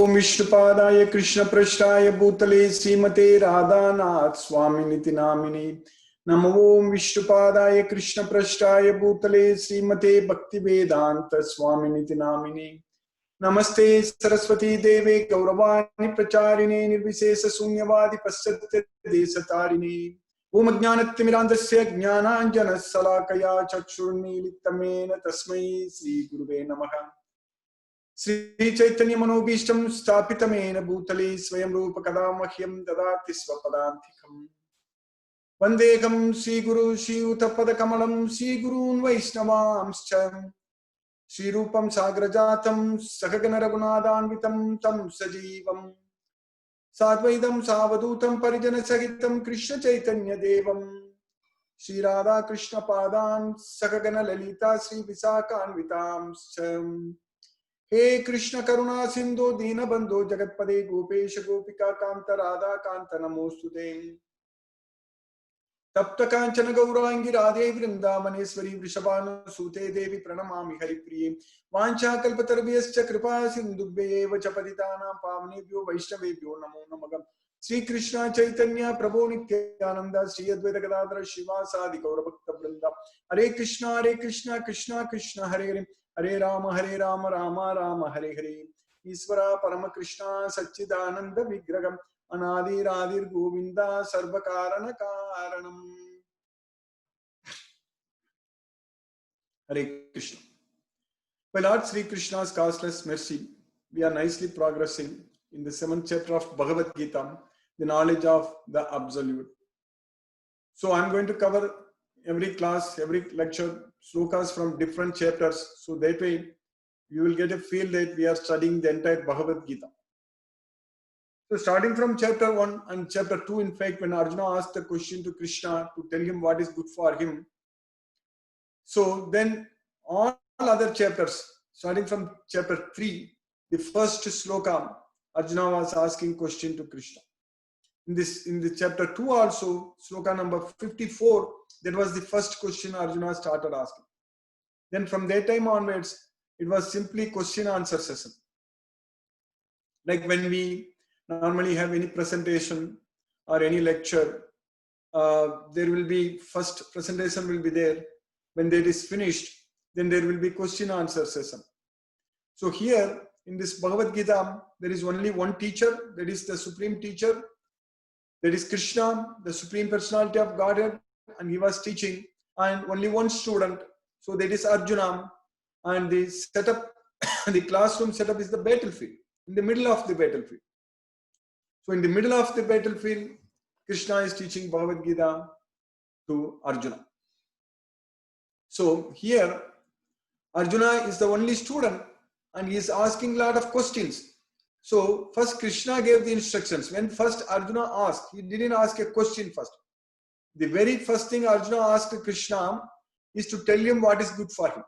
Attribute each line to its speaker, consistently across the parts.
Speaker 1: ओम विष्णुपादाय कृष्ण पृष्ठाय भूतले श्रीमते राधानाथ स्वामिनिति नामिने नमो ओम विष्णुपादाय कृष्ण पृष्ठाय भूतले श्रीमते भक्ति वेदांत स्वामिनिति नामिने नमस्ते सरस्वती देवे गौरवाणी प्रचारिणे निर्विशेष शून्यवादी पश्चात्य देशतारिणे ओम अज्ञानतिमिरान्धस्य ज्ञानाञ्जनशलाकया चक्षुर्मीलितं तस्मै श्री गुरुवे नमः। श्री चैतन्य मनोभीष्टं स्थापितमेन भूतले स्वयं रूप कदा मह्यं ददाति स्वपदान्तिकम् वन्देकं श्रीगुरु श्रीयुतपदकमलं श्रीगुरून् वैष्णवांश्च श्रीरूपं साग्रजातं सहगण रघुनाथान्वितं तं सजीवं साद्वैतं सावधूतं परिजनसहितं कृष्ण चैतन्य देवं श्रीराधा कृष्ण पादान् सहगण ललिता श्री विशाखान्वितांश्च हे कृष्ण करुणा सिंधु दीनबंधो जगतपदे गोपेश गोपिका कांत राधा कांत नमोस्तुते तप्त कांचन गौरांगी राधे वृंदावनेश्वरी वृषभानुसूते देवी प्रणमामि हरिप्रिये वाञ्छाकल्पतरुभ्यश्च कृपा सिन्धुभ्येव च पतितानां पावनेभ्यो वैष्णवेभ्यो नमो नमः। श्री कृष्ण चैतन्य प्रभु नित्यानंद श्री अद्वैत गदाधर श्रीवासादि गौरभक्तवृंद हरे कृष्ण कृष्ण कृष्ण हरे हरे हरे राम राम राम हरे हरे ईश्वरा परम कृष्ण सच्चिदानंद विग्रहम अनादिरादिर गोविंदा सर्व कारण कारणम। Hare Krishna. By Lord Sri Krishna's causeless mercy, we are nicely progressing in the 7th chapter of Bhagavad Gita, the knowledge of the Absolute. So I'm going to cover every class, every lecture, slokas from different chapters, so that way you will get a feel that we are studying the entire Bhagavad Gita. So starting from chapter 1 and chapter 2, in fact, when Arjuna asked the question to Krishna to tell him what is good for him, so then all other chapters, starting from chapter 3, the first sloka, Arjuna was asking question to Krishna. In the chapter 2 also, sloka number 54, that was the first question Arjuna started asking. Then from that time onwards, it was simply question answer session. Like when we normally have any presentation or any lecture, there will be first presentation will be there. When that is finished, then there will be question answer session. So here in this Bhagavad Gita, there is only one teacher, that is the supreme teacher, that is Krishna, the supreme personality of Godhead, and he was teaching, and only one student, so that is Arjuna, and the setup, the classroom setup is the battlefield, in the middle of the battlefield. So in the middle of the battlefield, Krishna is teaching Bhagavad Gita to Arjuna. So here, Arjuna is the only student and he is asking a lot of questions. So first Krishna gave the instructions. When first Arjuna asked, he didn't ask a question first. The very first thing Arjuna asked Krishna is to tell him what is good for him.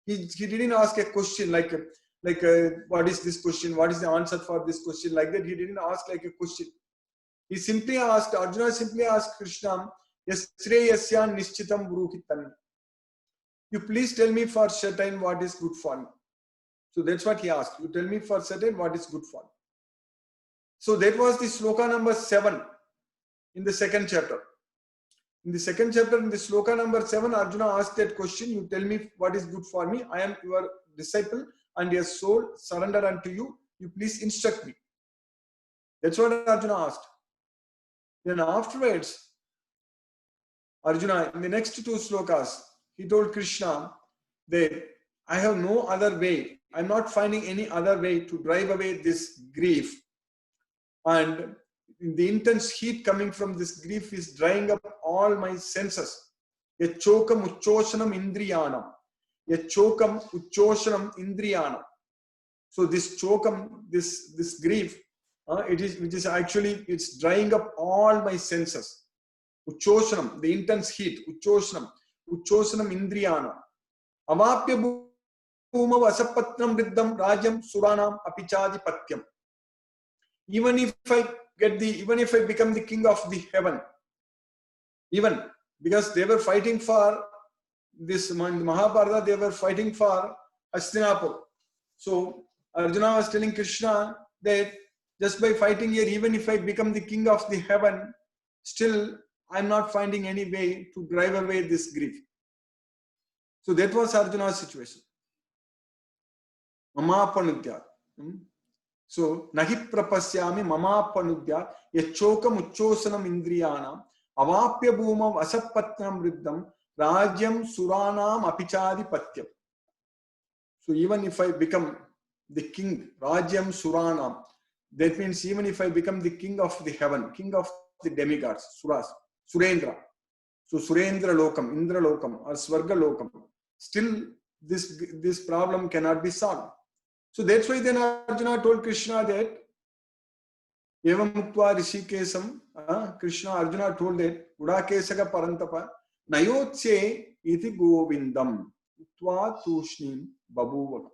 Speaker 1: He didn't ask a question like what is this question? What is the answer for this question? Like that, he didn't ask like a question. He simply asked, Arjuna simply asked Krishna, Yasreyasya nishchitam bruhitan. You please tell me for certain what is good for me. So that's what he asked. You tell me for certain what is good for me. So that was the sloka number 7 in the second chapter. In the second chapter, in the sloka number 7, Arjuna asked that question, you tell me what is good for me. I am your disciple and your soul surrender unto you. You please instruct me. That's what Arjuna asked. Then afterwards, Arjuna, in the next 2 slokas, he told Krishna that I have no other way. I'm not finding any other way to drive away this grief. And the intense heat coming from this grief is drying up all my senses. Yachokam uchoshanam indriyanam. Yachokam uchoshanam indriyanam. So this chokam, this grief, which is actually, it's drying up all my senses. Uchoshanam, the intense heat, uchoshanam indriyanam. Avapya bhuma vasapatnam riddham rajam suranam apichadi patyam. Even if I become the king of the heaven, even because they were fighting for this Mahabharata, they were fighting for Hastinapur. So Arjuna was telling Krishna, that just by fighting here, even if I become the king of the heaven, still I'm not finding any way to drive away this grief. So that was Arjuna's situation. Mamapanudya. So nahi prapasyami mamapanudya yachokam uchchosanam indriyanam avapya bhumam asapatnam riddham rajyam suranam apichadi patyam. So even if I become the king, Rajyam Suranam, that means even if I become the king of the heaven, king of the demigods, Suras, Surendra. So Surendra Lokam, Indra Lokam or Swarga Lokam, still this problem cannot be solved. So that's why then Arjuna told Krishna that Evam Mukva Rishikesam, Krishna, Arjuna told that Udakesaka Parantapa, Nayotse iti Govindam, Utva Tushnim Babuvaka.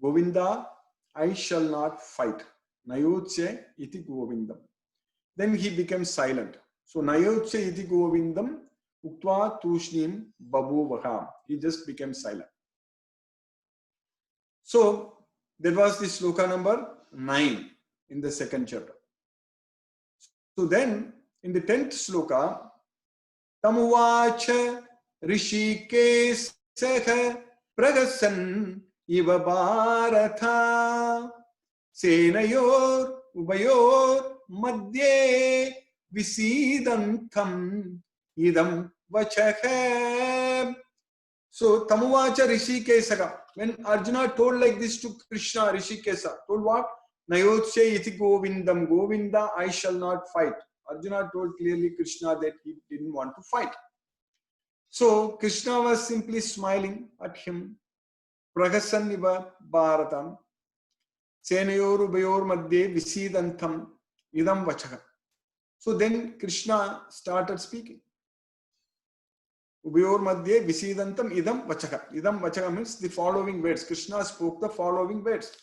Speaker 1: Govinda, I shall not fight. Nayotse iti Govindam. Then he became silent. So Nayotse iti Govindam, Uktva Tushnim Babuvaka. He just became silent. So that was the sloka number 9 in the second chapter. So then in the 10th sloka, Tamuvacha Rishikesaha Pragasan Iva Bharatha Senayor Ubayor Madhye Visidantam Idam Vachaha. So Tamuvacha Rishikesaka. When Arjuna told like this to Krishna, Rishikesa told what? Nayotse iti Govindam. Govinda, I shall not fight. Arjuna told clearly Krishna that he didn't want to fight. So Krishna was simply smiling at him. Pragasan iva bharatam. Senayor ubayor madhye visidantam idam vachaha. So then Krishna started speaking. Ubayor madhye visidantam idam vachaha. Idam vachaha means the following words. Krishna spoke the following words.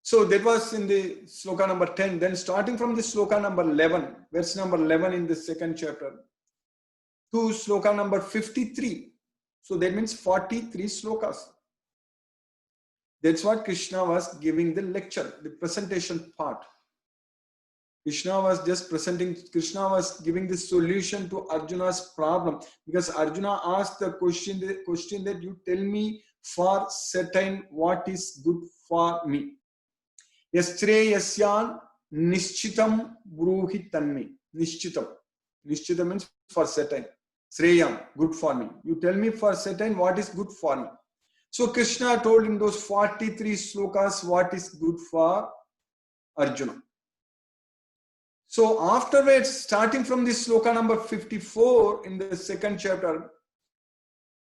Speaker 1: So that was in the sloka number 10. Then starting from the sloka number 11, verse number 11 in the second chapter, to sloka number 53. So that means 43 slokas. That's what Krishna was giving the lecture, the presentation part. Krishna was just presenting, Krishna was giving the solution to Arjuna's problem, because Arjuna asked the question that you tell me for certain what is good for me. Yastreyasyan nishchitam bruhi tanmi. Nishchitam. Nishchitam means for certain. Sreyam, good for me. You tell me for certain what is good for me. So Krishna told in those 43 slokas what is good for Arjuna. So afterwards, starting from this sloka number 54 in the second chapter,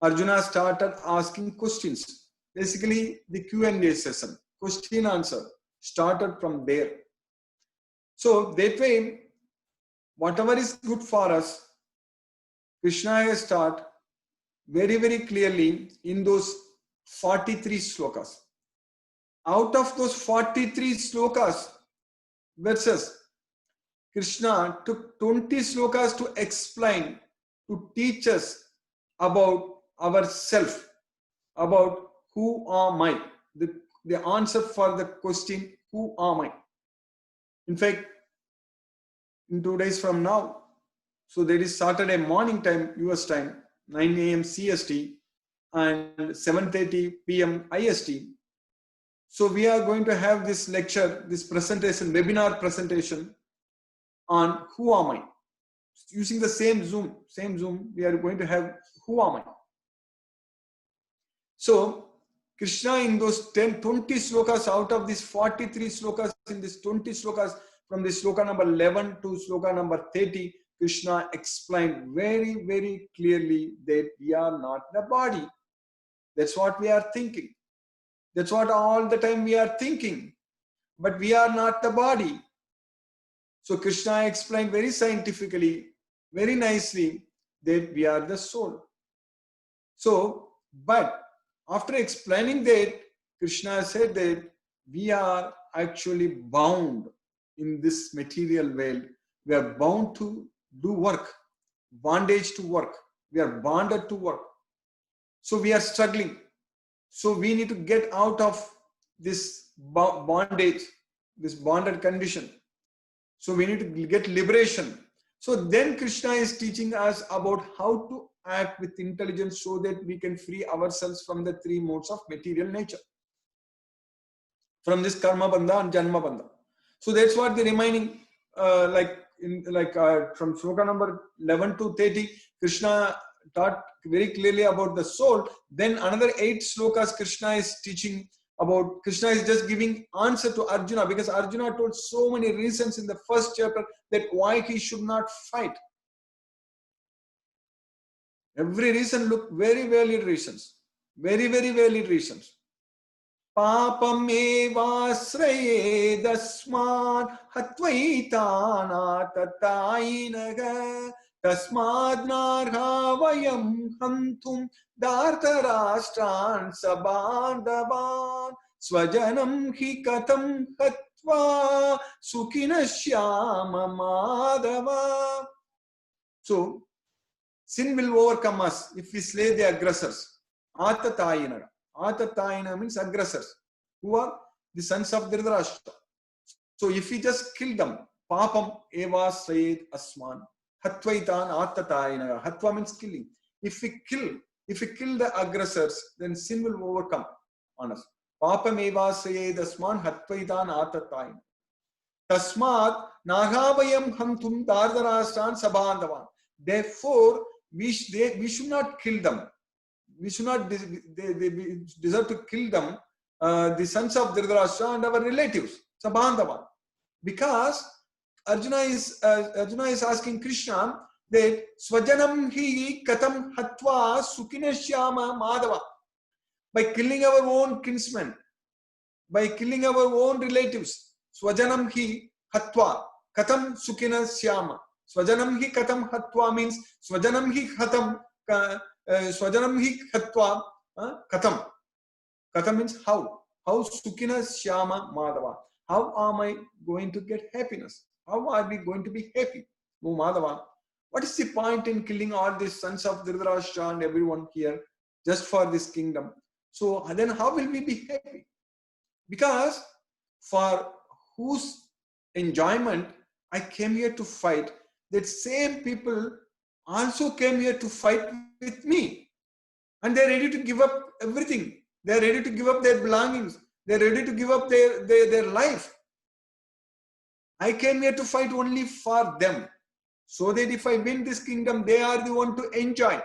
Speaker 1: Arjuna started asking questions. Basically, the Q&A session, question answer, started from there. So that way, whatever is good for us, Krishna has taught very, very clearly in those 43 slokas. Out of those 43 slokas, verses, Krishna took 20 slokas to explain, to teach us about ourself, about who am I, the answer for the question, who am I? In fact, in 2 days from now, so there is Saturday morning time, US time, 9 a.m. CST and 7:30 p.m. IST. So we are going to have this lecture, this presentation, webinar presentation on who am I? Using the same Zoom, we are going to have who am I? So Krishna in those 20 slokas, out of these 43 slokas, in these 20 slokas, from the sloka number 11 to sloka number 30, Krishna explained very, very clearly that we are not the body. That's what we are thinking. That's what all the time we are thinking. But we are not the body. So Krishna explained very scientifically, very nicely, that we are the soul. So, but after explaining that, Krishna said that we are actually bound in this material world. We are bound to do work, bondage to work. We are bonded to work. So we are struggling. So we need to get out of this bondage, this bonded condition. So we need to get liberation. So then Krishna is teaching us about how to act with intelligence so that we can free ourselves from the three modes of material nature, from this karma bandha and janma bandha. So that's what the remaining, from sloka number 11 to 30, Krishna taught very clearly about the soul. Then another 8 slokas Krishna is teaching about. Krishna is just giving answer to Arjuna, because Arjuna told so many reasons in the first chapter that why he should not fight. Every reason, look, very valid reasons, very valid reasons. Papam evasraye dasman hatvaitana tatainaga tasmad narha vayam hantum dhartarashtran sabandhavan swajanam hi katam hatva sukhinashyama madhava. So sin will overcome us if we slay the aggressors. Atatayinaga. Atatayina means aggressors, who are the sons of Dhritarashtra. So if we just kill them, papam eva sayed asman hatvaitan atatayina. Hatva means killing. If we kill the aggressors, then sin will overcome on us. Papam eva sayed asman hatvaitan atatayina. Tasmad nagavayam hantum dhardarashtan sabandhavan. Therefore, we should not kill them. We should not deserve to kill them, the sons of Dhritarashtra and our relatives, Sabandhavan. Because Arjuna is asking Krishna that Swajanam hi katam hatva sukhinashyama madhava. By killing our own kinsmen, by killing our own relatives, Swajanam hi hatva katam sukhinashyama. Swajanam hi katam hatva means Swajanam hi katam. Swajanam hi khatva katam. Katam means how. How sukhina shyama madhava. How am I going to get happiness? How are we going to be happy? Oh Madhava, what is the point in killing all these sons of Dhritarashtra and everyone here just for this kingdom? So then how will we be happy? Because for whose enjoyment I came here to fight, that same people also came here to fight with me, and they're ready to give up everything. They're ready to give up their belongings. They're ready to give up their life. I came here to fight only for them, so that if I win this kingdom, they are the one to enjoy.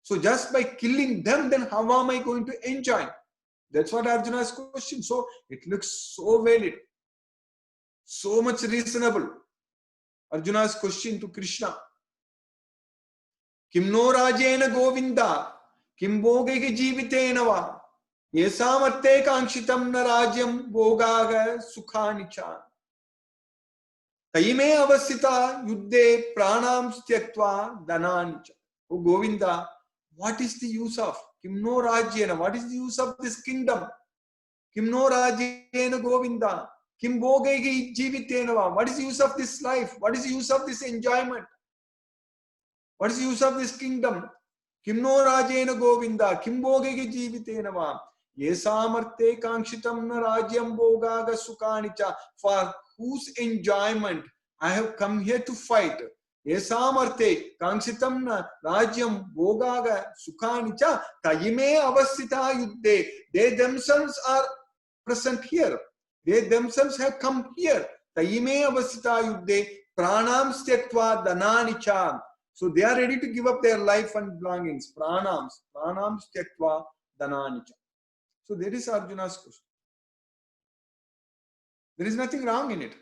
Speaker 1: So just by killing them, then how am I going to enjoy? That's what Arjuna's question. So it looks so valid, so much reasonable. Arjuna's question to Krishna. Kim no rajena govinda, kim bhogege jivitena va, yesamarte kankshitam na rajyam bhogaga sukhanicha. Taime avasita yuddhe pranam styaktva dhananicha. Oh Govinda, what is the use of kim no rajena? What is the use of this kingdom? Kim no rajena Govinda, kim bhogege jivitena va. What is the use of this life? What is the use of this enjoyment? What is the use of this kingdom? Kim no rajena Govinda, kim bhogege jivitena va, yesamarte kankshitam na rajyam bhogaga sukhanicha. For whose enjoyment I have come here to fight. Yesamarte kankshitam na rajyam bhogaga sukhanicha tayime avasita yuddhe. They themselves are present here. They themselves have come here. Tayime avasita yuddhe pranam styaktva dhananicha. So they are ready to give up their life and belongings. Pranams tyaktva dhananicha. So that is Arjuna's question. There is nothing wrong in it.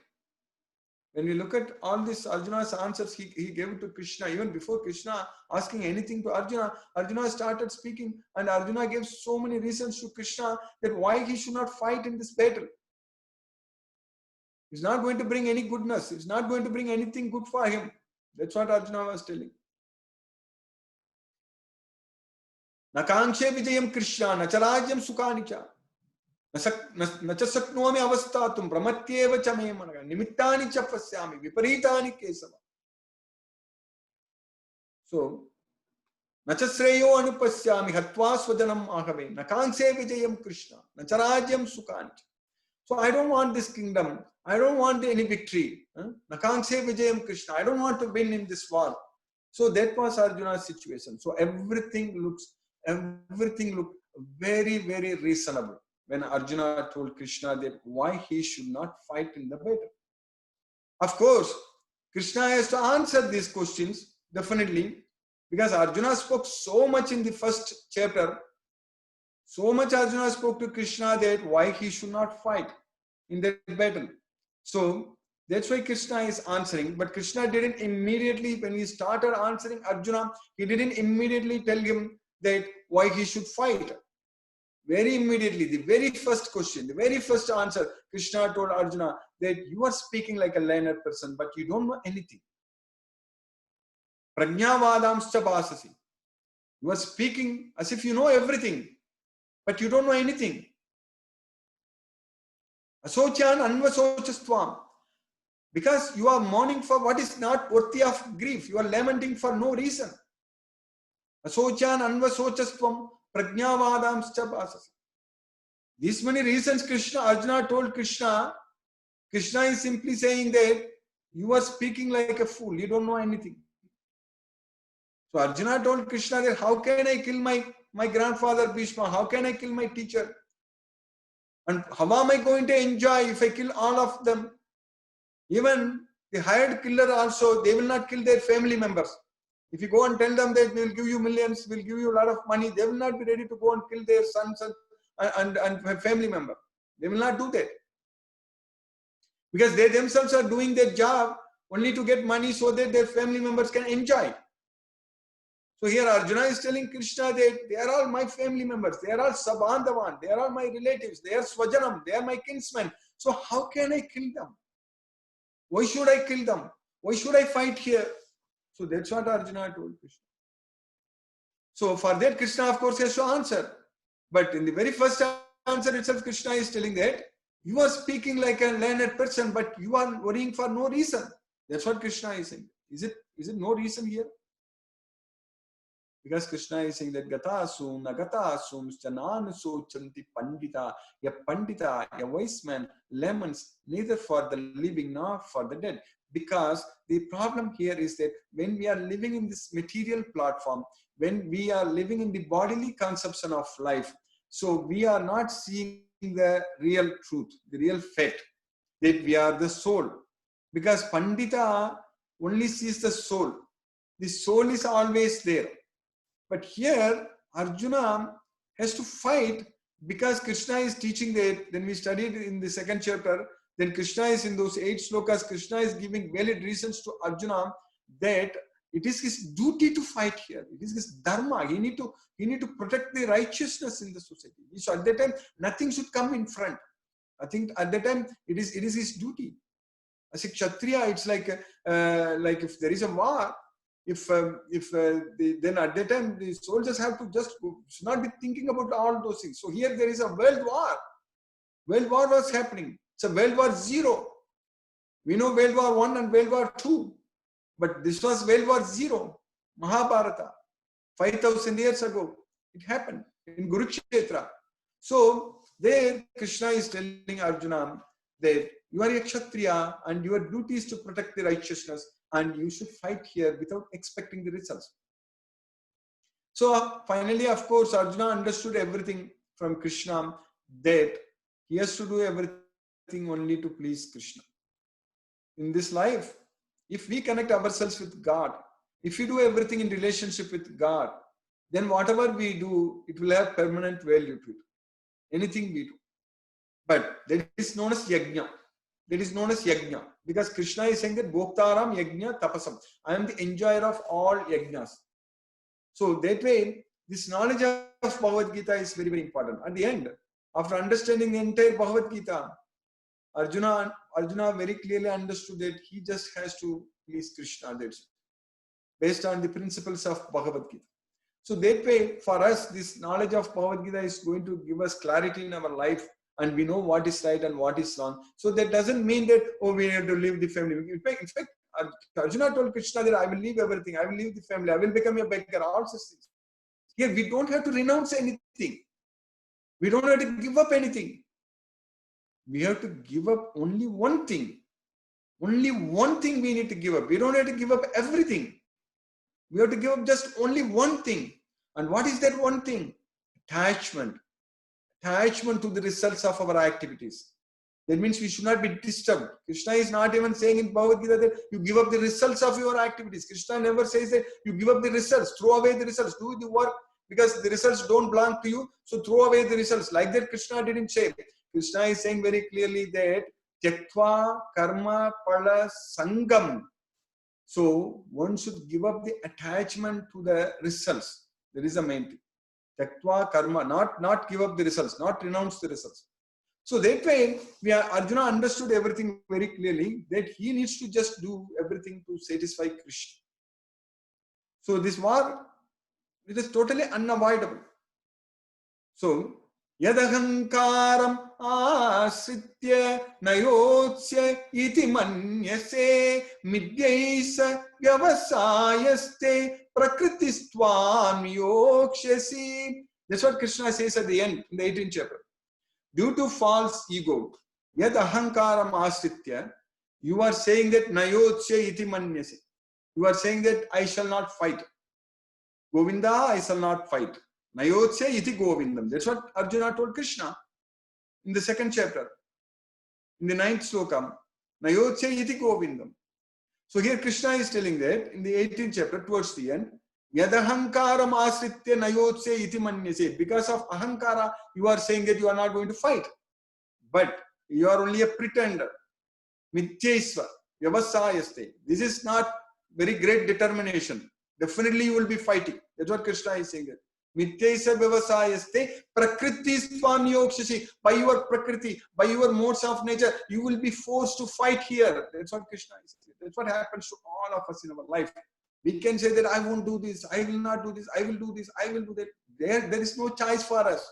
Speaker 1: When we look at all this, Arjuna's answers, he gave it to Krishna. Even before Krishna asking anything to Arjuna, Arjuna started speaking, and Arjuna gave so many reasons to Krishna that why he should not fight in this battle. It's not going to bring any goodness. It's not going to bring anything good for him. That's what Arjuna was telling. Nakankshe vijayam Krishna, nacharajyam sukhanicha, nachasaknomi avastatum, pramatyeva chame managa, nimittani chapasyami, viparitani kesava. So, nachasreyo anupasyami, hatva swajanam ahave, nakankshe vijayam Krishna, nacharajyam sukhanicha. So I don't want this kingdom. I don't want any victory. Nakangshe Vijayam Krishna. I don't want to win in this war. So that was Arjuna's situation. So everything looked very, very reasonable when Arjuna told Krishna that why he should not fight in the battle. Of course, Krishna has to answer these questions, definitely, because Arjuna spoke so much in the first chapter. So much Arjuna spoke to Krishna that why he should not fight in that battle. So that's why Krishna is answering. But Krishna didn't immediately, when he started answering Arjuna, he didn't immediately tell him that why he should fight. Very immediately, the very first question, the very first answer, Krishna told Arjuna that you are speaking like a learned person, but you don't know anything. Prajnavadamscha bhasasi. You are speaking as if you know everything, but you don't know anything. Asochan anvasochastvam. Because you are mourning for what is not worthy of grief. You are lamenting for no reason. Asochan anvasochastvam prajnavadamscha bhasasi. These many reasons Arjuna told Krishna. Krishna is simply saying that you are speaking like a fool. You don't know anything. So Arjuna told Krishna that how can I kill my grandfather Bhishma? How can I kill my teacher? And how am I going to enjoy if I kill all of them? Even the hired killer also, they will not kill their family members. If you go and tell them that we will give you millions, we'll give you a lot of money, they will not be ready to go and kill their sons and family member. They will not do that. Because they themselves are doing their job only to get money so that their family members can enjoy. So here Arjuna is telling Krishna that they are all my family members, they are all Sabandhavan, they are all my relatives, they are Swajanam, they are my kinsmen. So how can I kill them? Why should I kill them? Why should I fight here? So that's what Arjuna told Krishna. So for that Krishna of course has to answer. But in the very first answer itself, Krishna is telling that you are speaking like a learned person, but you are worrying for no reason. That's what Krishna is saying. Is it no reason here? Because Krishna is saying that Gatasum, Nagatasum, Chanan Sochanti Pandita, a wise man laments neither for the living nor for the dead. Because the problem here is that when we are living in this material platform, when we are living in the bodily conception of life, so we are not seeing the real truth, the real fact that we are the soul. Because Pandita only sees the soul. The soul is always there. But here, Arjuna has to fight because Krishna is teaching that. Then we studied in the second chapter, then Krishna is in those 8 slokas, Krishna is giving valid reasons to Arjuna that it is his duty to fight here. It is his dharma. He need to protect the righteousness in the society. So at that time, nothing should come in front. I think at that time, it is his duty. As a Kshatriya, it's like if there is a war, then at that time the soldiers have to just should not be thinking about all those things. So here there is a world war. World war was happening. It's a World War 0. We know World War 1 and World War 2. But this was World War 0. Mahabharata. 5,000 years ago. It happened in Kurukshetra. So there Krishna is telling Arjuna that you are a Kshatriya and your duty is to protect the righteousness and you should fight here without expecting the results. So finally, of course, Arjuna understood everything from Krishna that he has to do everything only to please Krishna. In this life, if we connect ourselves with God, if we do everything in relationship with God, then whatever we do, it will have permanent value to it. Anything we do. But that is known as yajna. That is known as yajna. Because Krishna is saying that Bhoktaram yajna tapasam. I am the enjoyer of all yajnas. So that way, this knowledge of Bhagavad Gita is very, very important. At the end, after understanding the entire Bhagavad Gita, Arjuna very clearly understood that he just has to please Krishna. That's based on the principles of Bhagavad Gita. So that way, for us, this knowledge of Bhagavad Gita is going to give us clarity in our life, and we know what is right and what is wrong. So that doesn't mean that, oh, we have to leave the family. In fact, Arjuna told Krishna that I will leave everything. I will leave the family. I will become a beggar. All such things. Here, we don't have to renounce anything. We don't have to give up anything. we have to give up only one thing. Only one thing we need to give up. We don't have to give up everything. We have to give up just only one thing. And what is that one thing? Attachment. Attachment to the results of our activities. That means we should not be disturbed. Krishna is not even saying in Bhagavad Gita that you give up the results of your activities. Krishna never says that you give up the results, throw away the results, do the work because the results don't belong to you. So throw away the results. Like that Krishna didn't say. Krishna is saying very clearly that Tyaktva karma pala sangam. So one should give up the attachment to the results. That is the main thing. Tyaktva karma, not give up the results, not renounce the results. So that way, Arjuna understood everything very clearly, that he needs to just do everything to satisfy Krishna. So this war, it is totally unavoidable. So, yadahankaram asritya nayotsya iti manyase midyaisa vyavasayaste prakristvam yokshasi. That's what Krishna says at the end, in the 18th chapter. Due to false ego, yad ahankaram asritya, you are saying that nayotsya iti manyase. You are saying that I shall not fight. Govinda, I shall not fight. Nayotsya iti govindam. That's what Arjuna told Krishna in the 2nd chapter, in the 9th slokam. Nayotsya iti govindam. So here Krishna is telling that in the 18th chapter, towards the end, Yadahankaram asritya nayotsya iti manyase. Because of ahankara, you are saying that you are not going to fight. But you are only a pretender. Mithyaisva, vyavasayaste. This is not very great determination. Definitely you will be fighting. That's what Krishna is saying there. Mithyaisva vyavasayaste prakriti swam yokshasi. By your prakriti, by your modes of nature, you will be forced to fight here. That's what Krishna is saying. That's what happens to all of us in our life. We can say that I won't do this, I will not do this, I will do this, I will do that. There is no choice for us.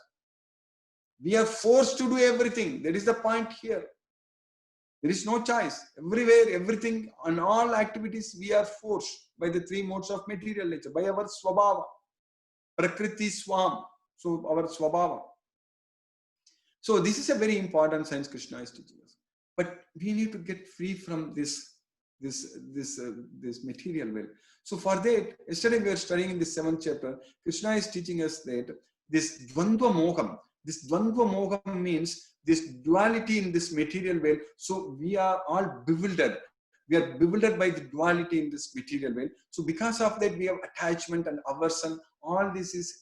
Speaker 1: We are forced to do everything. That is the point here. There is no choice. Everywhere, everything, on all activities, we are forced by the 3 modes of material nature, by our swabhava, prakriti swam, so our swabhava. So this is a very important science Krishna is teaching us. But we need to get free from this material world. So for that, yesterday we were studying in the 7th chapter, Krishna is teaching us that this dvandva moham, means this duality in this material world. So we are all bewildered. We are bewildered by the duality in this material world. So because of that, we have attachment and aversion. All these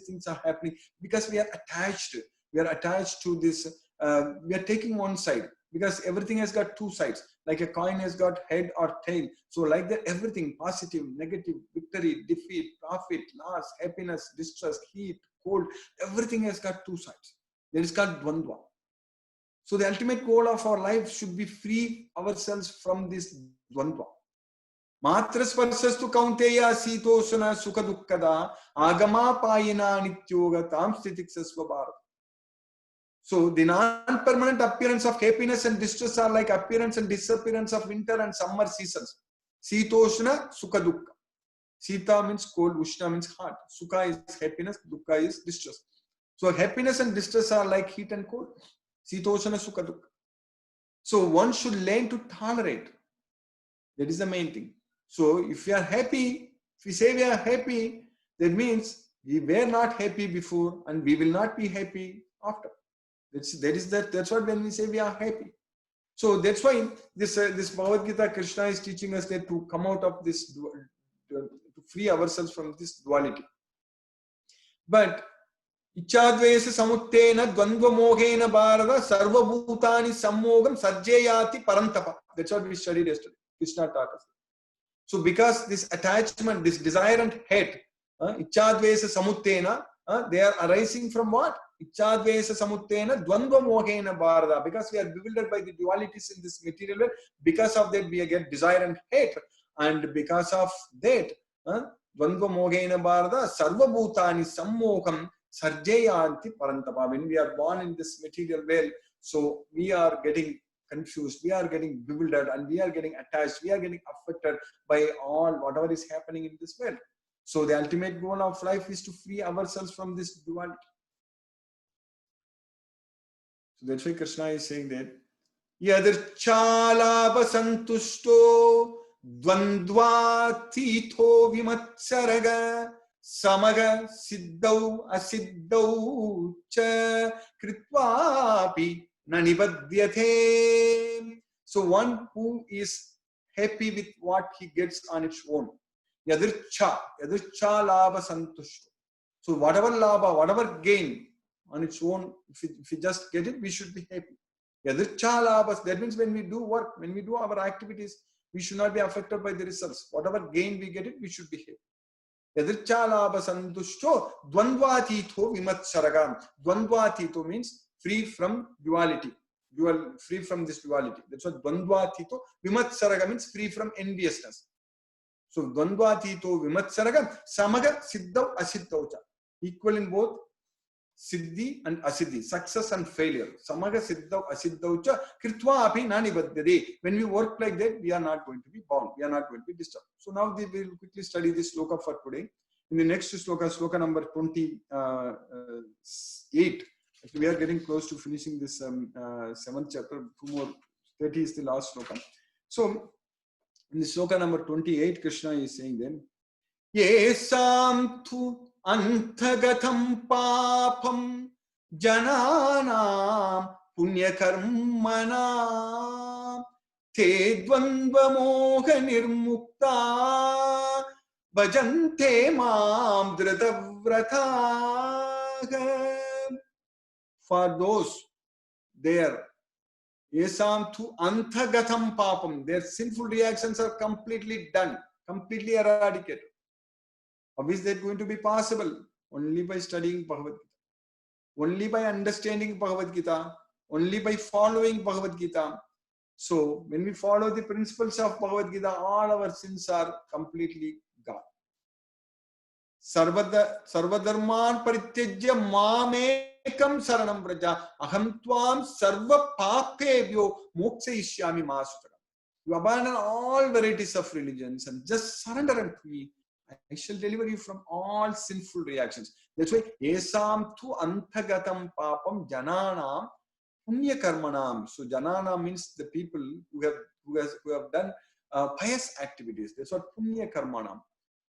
Speaker 1: things are happening because we are attached. We are attached to this. We are taking one side. Because everything has got 2 sides, like a coin has got head or tail. So like that, everything, positive, negative, victory, defeat, profit, loss, happiness, distress, heat, cold, everything has got 2 sides. That is called dvandva. So the ultimate goal of our life should be free ourselves from this dvandva. Matra sparsastu kaunteya sitoshana sukha dukkada agama payina nityoga tam stitiksasva bharat. So the non-permanent appearance of happiness and distress are like appearance and disappearance of winter and summer seasons. Sitoshna, Sukha Dukkha. Sita means cold, Ushna means hot. Sukha is happiness, Dukkha is distress. So happiness and distress are like heat and cold. Sitoshna, Sukha Dukkha. So one should learn to tolerate. That is the main thing. So if we are happy, if we say we are happy, that means we were not happy before and we will not be happy after. That's what when we say we are happy. So that's why this Bhagavad Gita, Krishna is teaching us that to come out of this, to free ourselves from this duality. But Ichadvesa samuttena dvandva mohena bharata sarva bhutani sammogam sarjayati parantapa. That's what we studied yesterday. Krishna taught us. So because this attachment, this desire and hate, Ichadvesa samuttena, they are arising from what? Ichadvesa samuttena dvandva mohena bharata. Because we are bewildered by the dualities in this material world, because of that we get desire and hate, and because of that dvandva mohena bharata sarva bhutani sammogam sarjayanti parantapa. When we are born in this material world, so we are getting confused, we are getting bewildered, and we are getting attached, we are getting affected by all whatever is happening in this world. So the ultimate goal of life is to free ourselves from this duality. So that's why Krishna is saying that Yadirchalabha santushto dvandvatito vimatsaraga samaga siddhau asiddhau cha kritvapi nanibadhyate. So one who is happy with what he gets on its own. Yadircha labha santushto. So whatever labha, whatever gain on its own, if we just get it, we should be happy. That means when we do work, when we do our activities, we should not be affected by the results. Whatever gain we get it, we should be happy. Yadirchalabha santushto dvandvatito vimatsaragam. Dvandvatito means free from duality. Free from this duality. That's what dvandvatito. Vimatsaraga means free from enviousness. So dvandvatito vimatsaragam samaga siddhav asiddhav cha. Equal in both Siddhi and Asiddhi, success and failure. Samaga siddhav asiddhav cha kritva api nani baddhade. When we work like that, we are not going to be bound. We are not going to be disturbed. So now we will quickly study this sloka for today. In the next sloka, sloka number 28. Actually, we are getting close to finishing this 7th chapter. 2 more, 30 is the last sloka. So in the sloka number 28, Krishna is saying then, Yesam tu Anthagatham papam jananam punyakarmanam te dvandva moha nirmukta bhajante mam dhritavrataha. For those there, yesam tu anthagatham papam, their sinful reactions are completely done, completely eradicated. How is that going to be possible? Only by studying Bhagavad Gita, only by understanding Bhagavad Gita, only by following Bhagavad Gita. So when we follow the principles of Bhagavad Gita, all our sins are completely gone. Sarvadharman parityajya mamekam saranam vraja aham tvam sarva papebhyo mokshayishyami masutara. You abandon all varieties of religions and just surrender unto me. I shall deliver you from all sinful reactions. That's why Esam tu anthagatam papam jananam punya karmanam. So janana means the people who have done pious activities. That's what punya karmanam.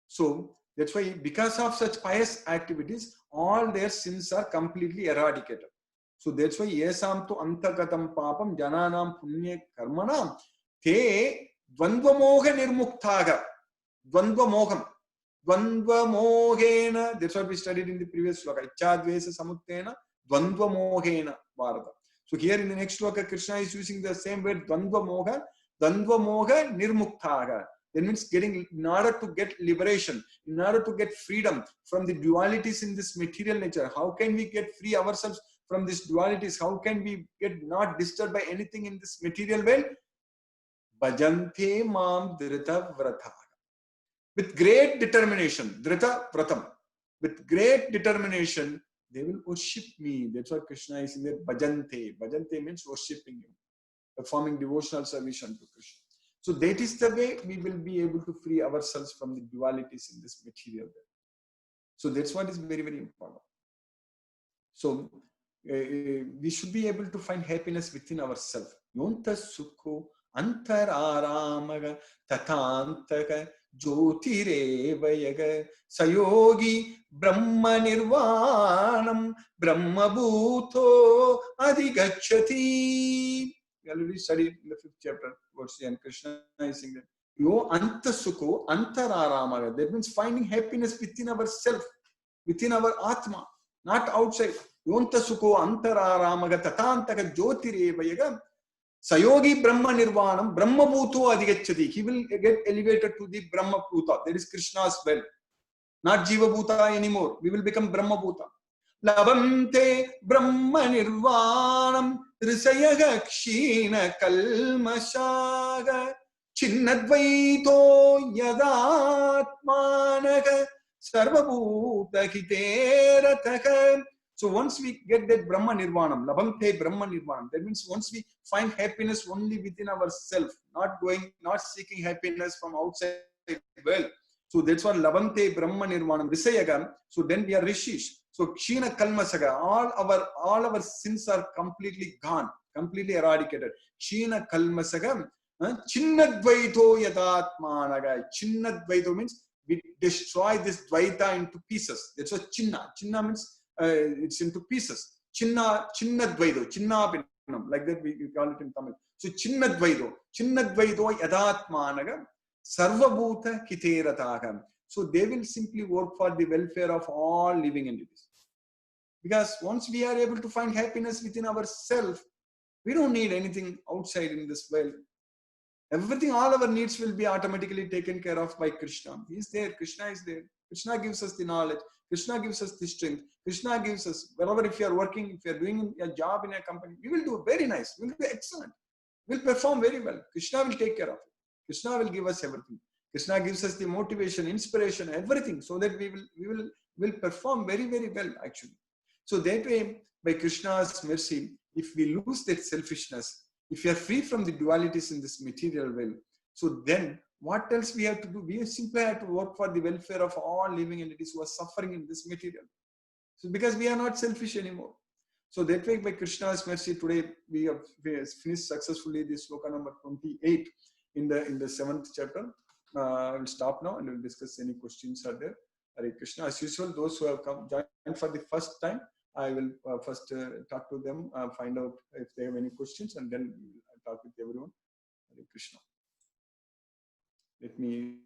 Speaker 1: So that's why because of such pious activities, all their sins are completely eradicated. So that's why Esam tu anthagatam papam jananam punya karmanam te dvandva moha nirmukthaga. Dvandva moham. Dvandva mohena, that's what we studied in the previous sloka. Ichadvesa samuttena, dvandva mohena bharata. So here in the next sloka, Krishna is using the same word dvandva moha nirmuktaga. That means in order to get liberation, in order to get freedom from the dualities in this material nature. How can we get free ourselves from these dualities? How can we get not disturbed by anything in this material world? Bhajante mam dhrita vrata. With great determination, dhrita vratam, with great determination, they will worship me. That's what Krishna is in there. Bhajante. Bhajante means worshipping him, performing devotional service unto Krishna. So that is the way we will be able to free ourselves from the dualities in this material world. So that's what is very, very important. So we should be able to find happiness within ourselves. Yonta sukho antararamaga tatantaka jyotirevayaga sayogi brahma nirvanam brahma bhuto adigacchati. We already studied in the 5th chapter towards the end. Krishna is saying that yo anta sukho antararamaga. That means finding happiness within ourselves, within our atma, not outside. Yonta sukho antararamaga tatantaka jyotirevayaga sayogi brahma nirvanam brahma bhuto adigacchati. He will get elevated to the brahma bhuta. That is Krishna's well, not jiva bhuta anymore. We will become brahma bhuta. Labante brahma nirvanam risayaga kshina kalmashaga chinnadvaito yadatmanaga sarvabhuta hiterataka. So once we get that Brahma Nirvanam, Labhante Brahma Nirvanam, that means once we find happiness only within ourselves, not seeking happiness from outside the world. So that's what Labhante Brahma Nirvanam, Risayagam. So then we are Rishis. So Kshina Kalmasaga, all our sins are completely gone, completely eradicated. Kshina Kalmasaga, Chinnadvaito Yadatmanaga. Chinnadvaito means we destroy this Dvaita into pieces. That's what Chinna. Chinna means it's into pieces. Chinnadvaito, Chinnapinam, like that we call it in Tamil. So Chinnadvaito Yadatmanaga, Sarvabhuta Kiteratagam. So they will simply work for the welfare of all living entities. Because once we are able to find happiness within ourselves, we don't need anything outside in this world. Everything, all our needs will be automatically taken care of by Krishna. He is there, Krishna is there. Krishna gives us the knowledge. Krishna gives us the strength. Krishna gives us, wherever if you are working, if you are doing a job in a company, we will do very nice. We will do excellent. We will perform very well. Krishna will take care of it. Krishna will give us everything. Krishna gives us the motivation, inspiration, everything, so that we will perform very, very well, actually. So that way, by Krishna's mercy, if we lose that selfishness, if we are free from the dualities in this material world, so then what else we have to do? We simply have to work for the welfare of all living entities who are suffering in this material. So because we are not selfish anymore. So that way, by Krishna's mercy, today we have finished successfully this sloka number 28 in the 7th chapter. I will stop now and we'll discuss any questions are there. Hare Krishna. As usual, those who have come joined for the first time, I will first talk to them, find out if they have any questions, and then I'll talk with everyone. Hare Krishna. Let me